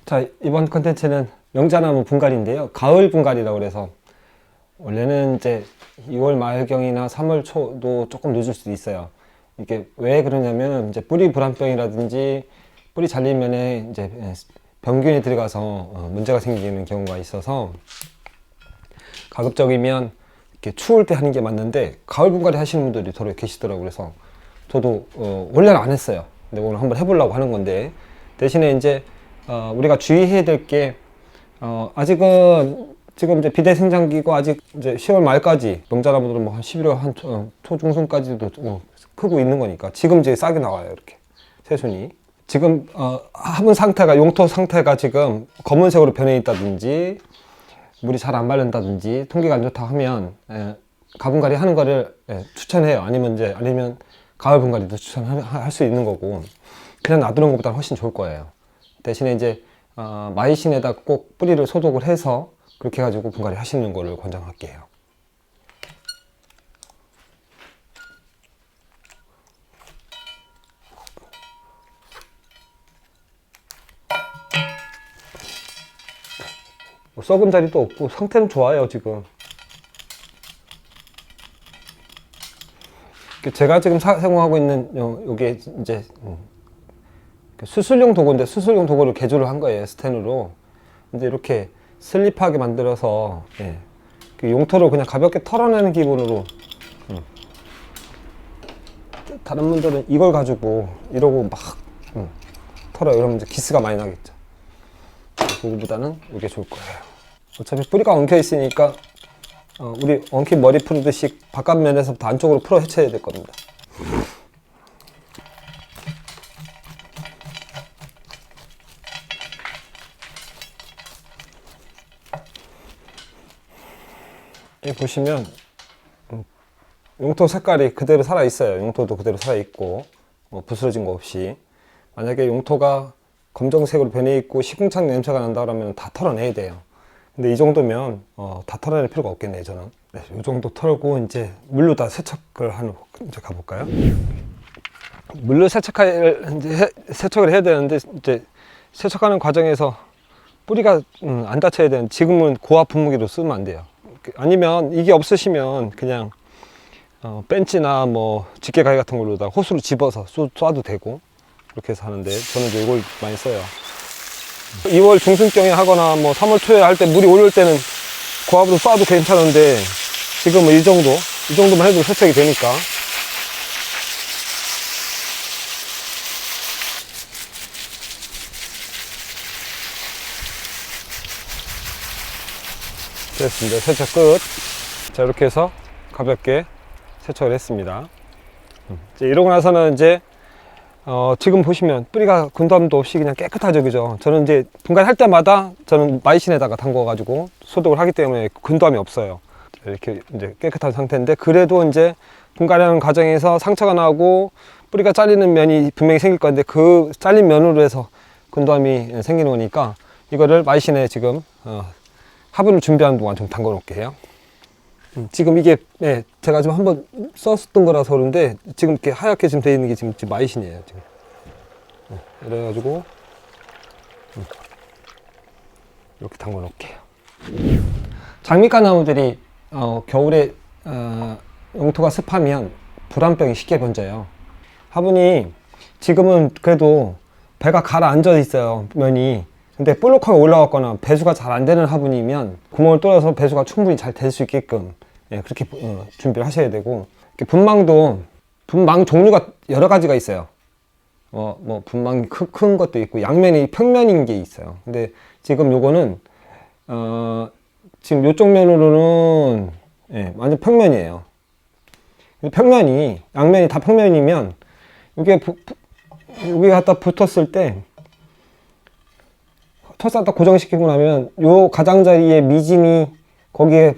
자, 이번 컨텐츠는 영자나무 분갈이인데요. 가을 분갈이라고 그래서 원래는 이제 2월 말경이나 3월 초도 조금 늦을 수도 있어요. 이게 왜 그러냐면 이제 뿌리 불안병이라든지 뿌리 잘린 면에 이제 병균이 들어가서 문제가 생기는 경우가 있어서 가급적이면 이렇게 추울 때 하는 게 맞는데 가을 분갈이 하시는 분들이 더러 계시더라고요. 그래서 저도 원래는 안 했어요. 근데 오늘 한번 해보려고 하는 건데 대신에 이제 우리가 주의해야 될 게 아직은 지금 이제 비대 생장기고 아직 이제 10월 말까지 명자나무들은 뭐 한 11월 한 초중순까지도 크고 있는 거니까 지금 이제 싹이 나와요. 이렇게 새순이 지금 화분 상태가 용토 상태가 지금 검은색으로 변해 있다든지 물이 잘 안 마른다든지 통기가 안 좋다 하면 가분갈이 하는 거를 추천해요. 아니면 가을 분갈이도 추천할 수 있는 거고 그냥 놔두는 것보다 훨씬 좋을 거예요. 대신에 이제 마이신에다 꼭 뿌리를 소독을 해서 그렇게 해가지고 분갈이 하시는 거를 권장할게요. 뭐 썩은 자리도 없고 상태는 좋아요. 지금 제가 지금 사용하고 있는 요게 이제 수술용 도구인데 수술용 도구를 개조를 한 거예요. 스텐으로. 근데 이렇게 슬립하게 만들어서 그 용토를 그냥 가볍게 털어내는 기분으로 다른 분들은 이걸 가지고 이러고 막 털어요. 이러면 이제 기스가 많이 나겠죠. 그거보다는 이게 좋을 거예요. 어차피 뿌리가 엉켜 있으니까 우리 엉킨 머리 풀듯이 바깥면에서부터 안쪽으로 풀어 헤쳐야 될 겁니다. 여기 보시면 용토 색깔이 그대로 살아 있어요. 용토도 그대로 살아 있고 부스러진 거 없이. 만약에 용토가 검정색으로 변해 있고 시궁창 냄새가 난다 그러면 다 털어내야 돼요. 근데 이 정도면 다 털어낼 필요가 없겠네요. 저는 이 정도 털고 이제 물로 다 세척을 하는 이제 가볼까요? 물로 세척을 해야 되는데 이제 세척하는 과정에서 뿌리가 안 다쳐야 되는 지금은 고압 분무기로 쓰면 안 돼요. 아니면 이게 없으시면 그냥 벤치나 뭐 집게가위 같은 걸로다 호스로 집어서 쏴도 되고 그렇게 해서 하는데 저는 이제 이걸 많이 써요. 2월 중순경에 하거나 뭐 3월 초에 할 때 물이 오를 때는 고압으로 쏴도 괜찮은데 지금은 이 정도만 해도 세척이 되니까. 됐습니다. 세척 끝. 자, 이렇게 해서 가볍게 세척을 했습니다. 이제 이러고 나서는 이제 지금 보시면 뿌리가 군더함도 없이 그냥 깨끗하죠. 그죠? 저는 이제 분갈이 할 때마다 저는 마이신에다가 담궈 가지고 소독을 하기 때문에 군더함이 없어요. 이렇게 이제 깨끗한 상태인데 그래도 이제 분갈이하는 과정에서 상처가 나고 뿌리가 잘리는 면이 분명히 생길 건데 그 잘린 면으로 해서 군더함이 생기는 거니까 이거를 마이신에 지금 화분을 준비하는 동안 좀 담궈 놓을게요. 지금 이게 제가 지금 한번 썼던 거라서 그런데 지금 이렇게 하얗게 지금 되어 있는 게 지금 마이신이에요. 지금 이래가지고 이렇게 담궈 놓을게요. 장미과 나무들이 겨울에 용토가 습하면 불안병이 쉽게 번져요. 화분이 지금은 그래도 배가 가라앉아 있어요. 면이. 근데 볼록하게 올라왔거나 배수가 잘 안 되는 화분이면 구멍을 뚫어서 배수가 충분히 잘 될 수 있게끔 그렇게 준비를 하셔야 되고, 분망도 분망 종류가 여러 가지가 있어요. 뭐 분망이 큰 것도 있고 양면이 평면인 게 있어요. 근데 지금 요거는 지금 요쪽 면으로는 완전 평면이에요. 평면이 양면이 다 평면이면 이게 여기 갖다 붙었을 때 털싹 다 고정시키고 나면 요 가장자리에 미진이 거기에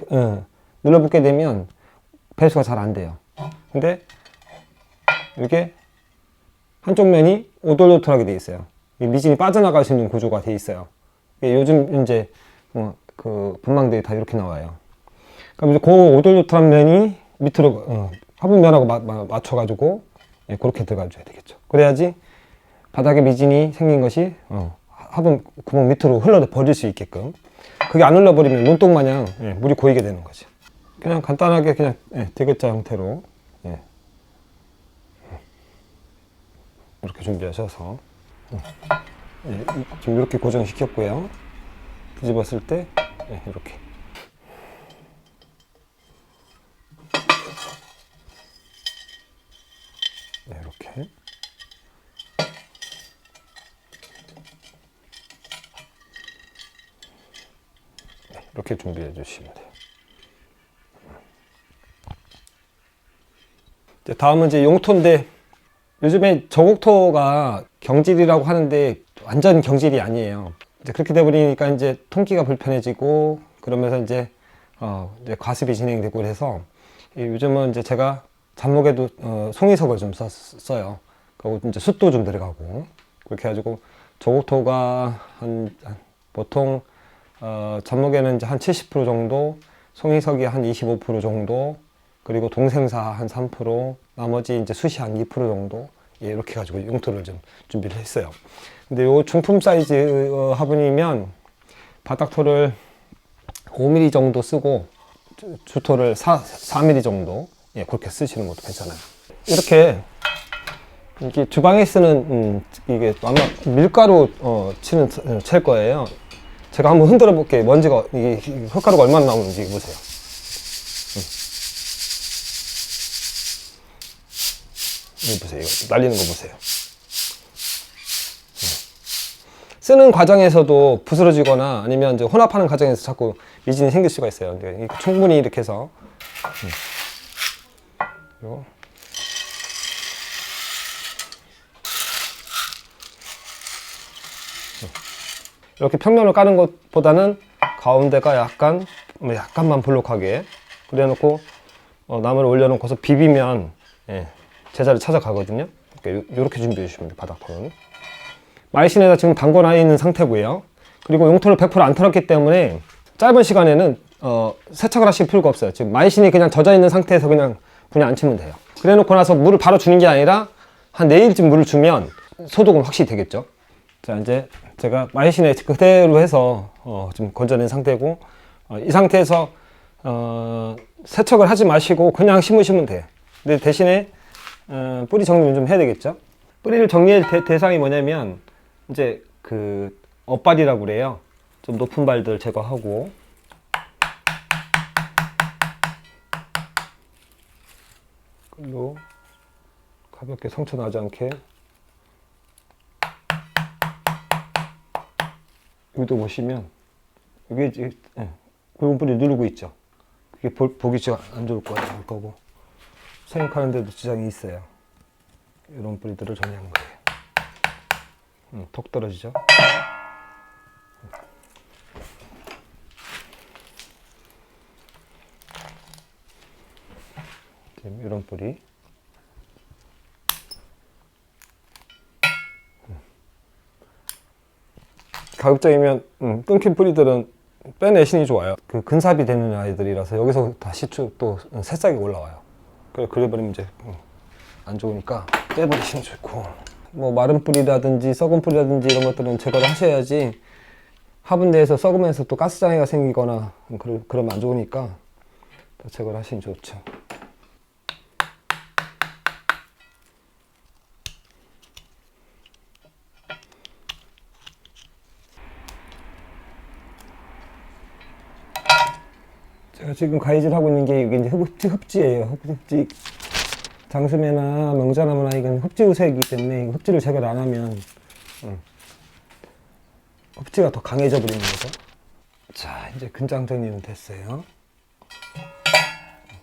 눌러붙게 되면 배수가 잘 안 돼요. 근데 이게 한쪽 면이 오돌도돌하게 돼 있어요. 미진이 빠져나갈 수 있는 구조가 돼 있어요. 요즘 이제 그 분망들이 다 이렇게 나와요. 그럼 이제 그 오돌도돌한 면이 밑으로 화분면하고 맞춰가지고 그렇게 들어가줘야 되겠죠. 그래야지 바닥에 미진이 생긴 것이 화분 구멍 밑으로 흘러 버릴 수 있게끔. 그게 안 흘러버리면 논똥 마냥 물이 고이게 되는 거죠. 그냥 간단하게 그냥 대게자 형태로 이렇게 준비하셔서 지금 이렇게 고정시켰고요. 뒤집었을 때 이렇게 이렇게 이렇게 준비해 주시면 돼요. 이제 다음은 이제 용토인데, 요즘에 저곡토가 경질이라고 하는데 완전 경질이 아니에요. 이제 그렇게 돼 버리니까 이제 통기가 불편해지고, 그러면서 이제 과습이 진행되고 그래서 요즘은 이제 제가 잡목에도 송이석을 좀 써요. 그리고 이제 숯도 좀 들어가고 그렇게 해가지고 저곡토가 보통 잡목에는 이제 한 70% 정도, 송이석이 한 25% 정도, 그리고 동생사 한 3%, 나머지 이제 숯이 한 2% 정도, 이렇게 가지고 용토를 좀 준비를 했어요. 근데 요 중품 사이즈 화분이면 바닥토를 5mm 정도 쓰고 주토를 4mm 정도 그렇게 쓰시는 것도 괜찮아요. 이게 주방에 쓰는 이게 아마 밀가루 치는 챌 거예요. 제가 한번 흔들어 볼게요. 먼지가 이게 흙가루가 얼마나 나오는지 보세요. 이거 보세요. 이거 날리는 거 보세요. 쓰는 과정에서도 부스러지거나 아니면 이제 혼합하는 과정에서 자꾸 미진이 생길 수가 있어요. 근데 충분히 이렇게 해서 이렇게 평면을 까는 것보다는 가운데가 약간만 볼록하게 그래 놓고 나무를 올려놓고서 비비면 제자리 찾아가거든요. 이렇게 준비해 주시면 돼요. 바닥토는 마이신에다 지금 담궈 있는 상태고요. 그리고 용토를 100% 안 털었기 때문에 짧은 시간에는 세척을 하실 필요가 없어요. 지금 마이신이 그냥 젖어 있는 상태에서 그냥 안 치면 돼요. 그래 놓고 나서 물을 바로 주는 게 아니라 한 내일쯤 물을 주면 소독은 확실히 되겠죠. 자, 이제 제가 마이신에 그대로 해서 좀 건져낸 상태고, 이 상태에서 세척을 하지 마시고 그냥 심으시면 돼요. 근데 대신에 뿌리 정리는 좀 해야 되겠죠. 뿌리를 정리할 대상이 뭐냐면 이제 그 엇발이라고 그래요. 좀 높은 발들 제거하고, 그리고 가볍게 상처 나지 않게 여기도 보시면 이게 이제 굵은 뿌리 누르고 있죠. 그게 보기 안 좋을 거고 생육하는 데도 지장이 있어요. 이런 뿌리들을 정리하는 거예요. 톡 떨어지죠. 이런 뿌리 가급적이면 끊긴 뿌리들은 빼내시니 좋아요. 그 근삽이 되는 아이들이라서 여기서 다시 또 새싹이 올라와요. 그래버리면 이제 안 좋으니까 빼버리시면 좋고, 뭐 마른 뿌리라든지 썩은 뿌리라든지 이런 것들은 제거를 하셔야지 화분 내에서 썩으면서 또 가스장애가 생기거나 그러면 안 좋으니까 다 제거를 하시면 좋죠. 제가 지금 가위질 하고 있는 게 이게 이제 흡지예요. 흡지. 장수매나 명자나무나 이건 흡지 우세이기 때문에 흡지를 제거를 안 하면 흡지가 더 강해져 버리는 거죠. 자, 이제 근장 정리는 됐어요.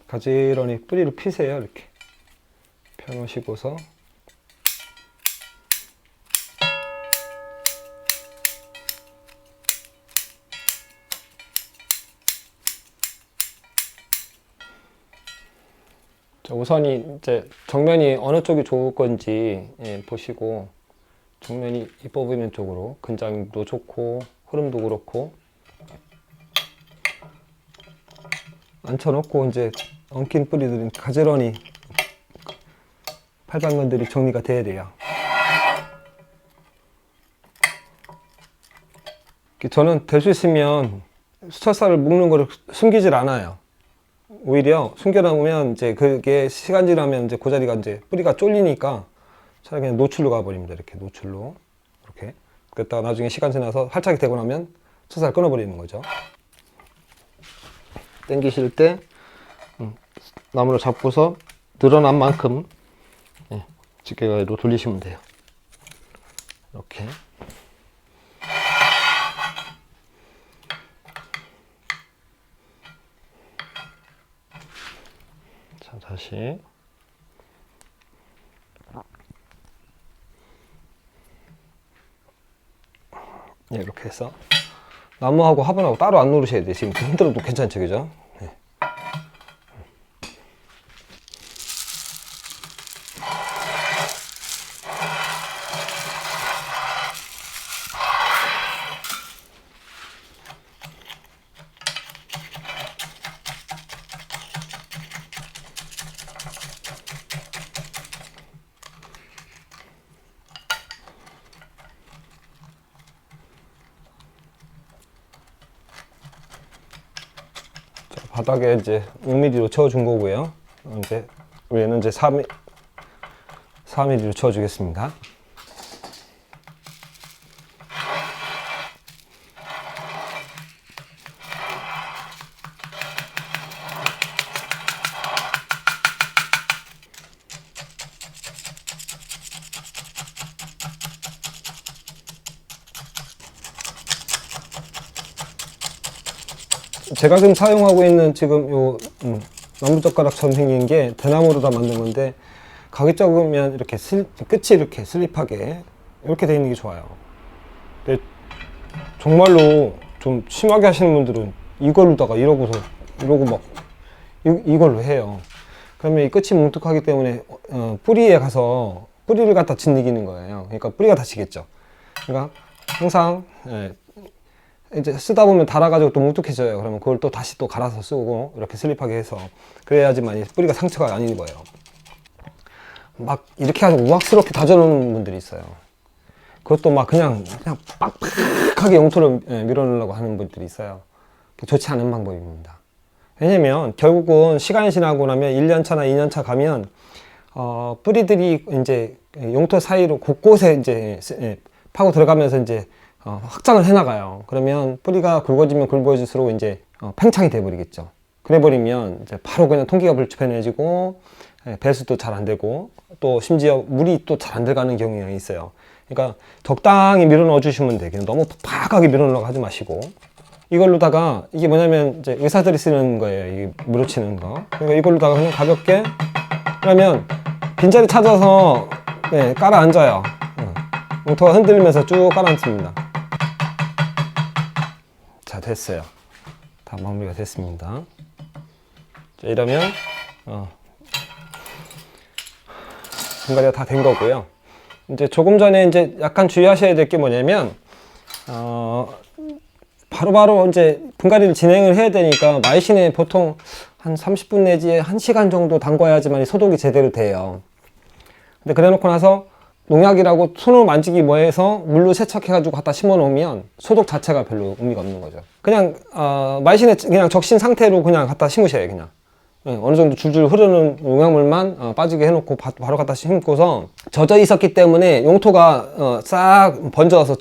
가지런히 뿌리를 피세요. 이렇게 펴놓으시고서 우선이 이제 정면이 어느 쪽이 좋을 건지 보시고, 정면이 이뻐 보이는 쪽으로, 근장도 좋고 흐름도 그렇고 앉혀놓고 이제 엉킨 뿌리들은 가지런히 팔방근들이 정리가 돼야 돼요. 저는 될 수 있으면 수철사를 묶는 거를 숨기질 않아요. 오히려 숨겨놓으면 이제 그게 시간 지나면 이제 그 자리가 이제 뿌리가 쫄리니까 차라리 그냥 노출로 가버립니다. 이렇게 노출로. 이렇게. 그랬다가 나중에 시간 지나서 활착이 되고 나면 수철사를 끊어버리는 거죠. 당기실 때 나무를 잡고서 늘어난 만큼 집게가위로 돌리시면 돼요. 이렇게. 자, 다시. 이렇게 해서 나무하고 화분하고 따로 안 누르셔야 돼요. 지금 흔들어도 괜찮죠, 그죠? 네. 바닥에 이제 6mm로 쳐준 거고요. 이제 위에는 이제 4mm로 쳐주겠습니다. 제가 지금 사용하고 있는 지금 요 나무젓가락처럼 생긴 게 대나무로 다 만든 건데 가기 적으면 이렇게 끝이 이렇게 슬립하게 이렇게 돼 있는 게 좋아요. 근데 정말로 좀 심하게 하시는 분들은 이걸로다가 이러고 막 이걸로 해요. 그러면 이 끝이 뭉툭하기 때문에 뿌리에 가서 뿌리를 갖다 짓이기는 거예요. 그러니까 뿌리가 다치겠죠. 그러니까 항상 이제 쓰다 보면 닳아가지고 또 뭉툭해져요. 그러면 그걸 또 다시 또 갈아서 쓰고 이렇게 슬립하게 해서 그래야지만 뿌리가 상처가 안 입어요. 막 이렇게 아주 우악스럽게 다져놓는 분들이 있어요. 그것도 막 그냥 빡빡하게 용토를 밀어넣으려고 하는 분들이 있어요. 좋지 않은 방법입니다. 왜냐면 결국은 시간이 지나고 나면 1년차나 2년차 가면 뿌리들이 이제 용토 사이로 곳곳에 이제 파고 들어가면서 이제 확장을 해나가요. 그러면 뿌리가 굵어지면 굵어질수록 이제 팽창이 돼버리겠죠. 그래버리면 이제 바로 그냥 통기가 불편해지고 배수도 잘 안 되고 또 심지어 물이 또 잘 안 들어가는 경우가 있어요. 그러니까 적당히 밀어 넣어 주시면 돼요. 그냥 너무 팍팍하게 밀어 넣으려고 하지 마시고 이걸로다가 이게 뭐냐면 이제 의사들이 쓰는 거예요. 이 무릎치는 거. 그러니까 이걸로다가 그냥 가볍게 그러면 빈자리 찾아서 깔아 앉아요. 용토가 흔들리면서 쭉 깔아앉습니다. 자, 됐어요. 다 마무리가 됐습니다. 자, 이러면 분갈이가 다 된 거고요. 이제 조금 전에 이제 약간 주의하셔야 될 게 뭐냐면 바로바로 이제 분갈이를 진행을 해야 되니까 마이신에 보통 한 30분 내지 1시간 정도 담궈야지만 소독이 제대로 돼요. 근데 그래 놓고 나서 농약이라고 손으로 만지기 뭐해서 물로 세척해가지고 갖다 심어 놓으면 소독 자체가 별로 의미가 없는 거죠. 그냥 마이신에 그냥 적신 상태로 그냥 갖다 심으셔요. 그냥 어느 정도 줄줄 흐르는 농약물만 빠지게 해놓고 바로 갖다 심고서 젖어 있었기 때문에 용토가 싹 번져서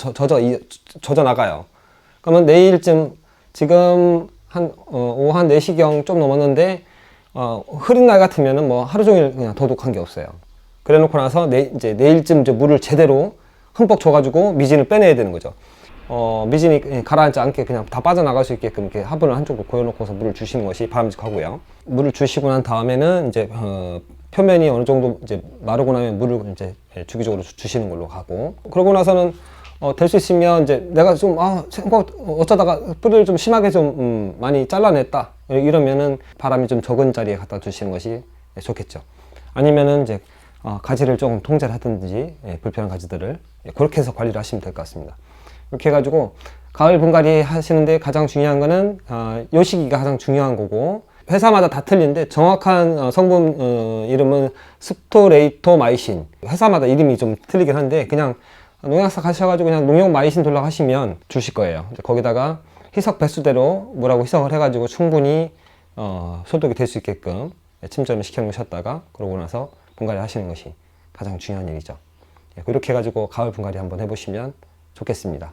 젖어 나가요. 그러면 내일쯤 지금 오후 한 4시경 좀 넘었는데 흐린 날 같으면은 뭐 하루 종일 그냥 더독한 게 없어요. 그래 놓고 나서 이제 내일쯤 이제 물을 제대로 흠뻑 줘가지고 미진을 빼내야 되는 거죠. 미진이 가라앉지 않게 그냥 다 빠져나갈 수 있게끔 이렇게 화분을 한쪽으로 고여놓고서 물을 주시는 것이 바람직하고요. 물을 주시고 난 다음에는 이제 표면이 어느 정도 이제 마르고 나면 물을 이제 주기적으로 주시는 걸로 가고, 그러고 나서는 될 수 있으면 이제 내가 좀 어쩌다가 뿌리를 좀 심하게 좀 많이 잘라냈다 이러면은 바람이 좀 적은 자리에 갖다 두시는 것이 좋겠죠. 아니면은 이제 가지를 조금 통제를 하든지 불편한 가지들을 그렇게 해서 관리를 하시면 될 것 같습니다. 이렇게 해가지고 가을 분갈이 하시는데 가장 중요한 거는 요 시기가 가장 중요한 거고, 회사마다 다 틀린데 정확한 성분 이름은 스토레이토마이신, 회사마다 이름이 좀 틀리긴 한데 그냥 농약사 가셔가지고 그냥 농용 마이신 돌락 하시면 주실 거예요. 이제 거기다가 희석 배수대로 물하고 희석을 해가지고 충분히 소독이 될 수 있게끔 침전을 시켜 놓으셨다가 그러고 나서 분갈이 하시는 것이 가장 중요한 일이죠. 그렇게 해가지고 가을 분갈이 한번 해보시면 좋겠습니다.